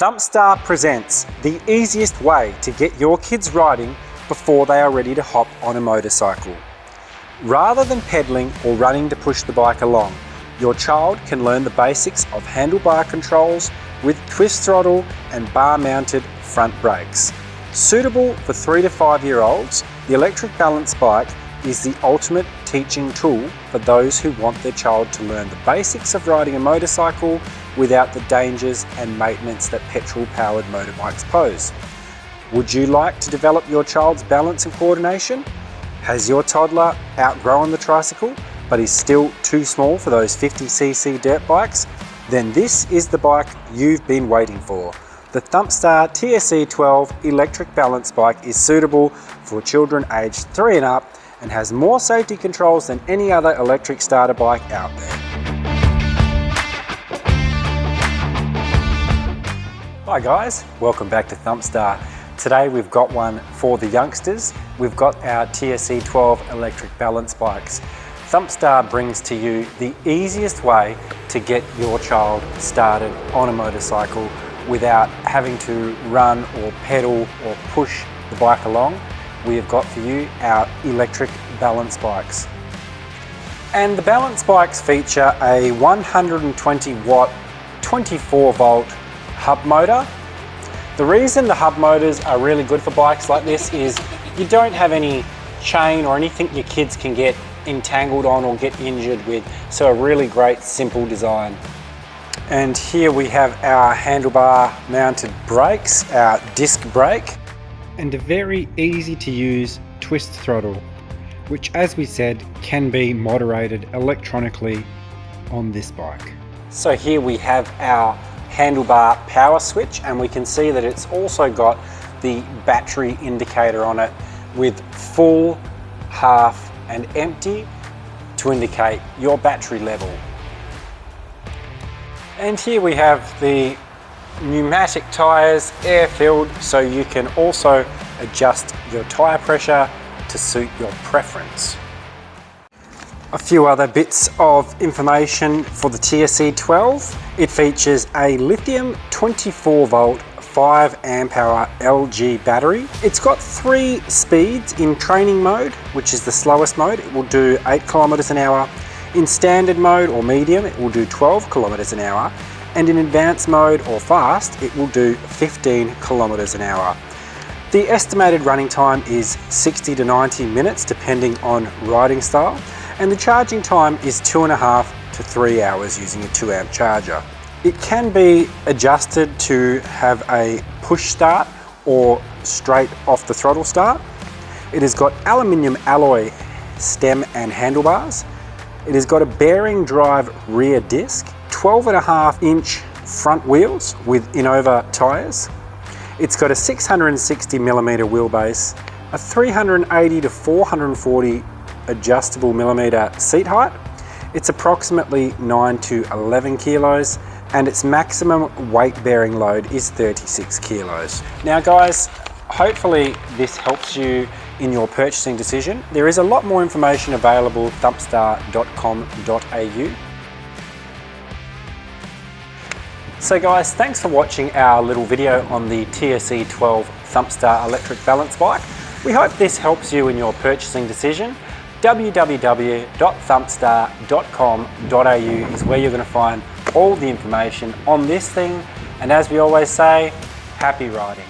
Thumpstar presents the easiest way to get your kids riding before they are ready to hop on a motorcycle. Rather than pedaling or running to push the bike along, your child can learn the basics of handlebar controls with twist throttle and bar-mounted front brakes. Suitable for 3 to 5 year olds, the electric balance bike is the ultimate teaching tool for those who want their child to learn the basics of riding a motorcycle without the dangers and maintenance that petrol-powered motorbikes pose. Would you like to develop your child's balance and coordination? Has your toddler outgrown the tricycle but is still too small for those 50cc dirt bikes? Then this is the bike you've been waiting for. The Thumpstar TSE 12 electric balance bike is suitable for children aged 3 and up and has more safety controls than any other electric starter bike out there. Hi guys, welcome back to Thumpstar. Today we've got one for the youngsters. We've got our TSE 12 electric balance bikes. Thumpstar brings to you the easiest way to get your child started on a motorcycle without having to run or pedal or push the bike along. We have got for you our electric balance bikes. And the balance bikes feature a 120 watt, 24 volt hub motor. The reason the hub motors are really good for bikes like this is you don't have any chain or anything your kids can get entangled on or get injured with, so a really great simple design. And here we have our handlebar mounted brakes, our disc brake, and a very easy to use twist throttle, which as we said can be moderated electronically on this bike. So here we have our handlebar power switch, and we can see that it's also got the battery indicator on it with full, half and empty to indicate your battery level. And here we have the pneumatic tyres, air filled, so you can also adjust your tyre pressure to suit your preference. A few other bits of information for the TSE 12. It features a lithium 24 volt 5 amp hour LG battery. It's got 3 speeds in training mode, which is the slowest mode. It will do 8 kilometers an hour. In standard mode or medium, it will do 12 kilometers an hour. And in advanced mode or fast, it will do 15 kilometers an hour. The estimated running time is 60 to 90 minutes depending on riding style, and the charging time is 2.5 to 3 hours using a 2 amp charger. It can be adjusted to have a push start or straight off the throttle start. It has got aluminium alloy stem and handlebars. It has got a bearing drive rear disc, 12.5 inch front wheels with Innova tyres. It's got a 660 millimeter wheelbase, a 380 to 440 adjustable millimeter seat height. It's approximately 9 to 11 kilos, and its maximum weight bearing load is 36 kilos. Now guys, hopefully this helps you in your purchasing decision. There is a lot more information available at thumpstar.com.au. So guys, thanks for watching our little video on the TSE 12 Thumpstar electric balance bike. We hope this helps you in your purchasing decision. www.thumpstar.com.au is where you're going to find all the information on this thing. And as we always say, happy riding.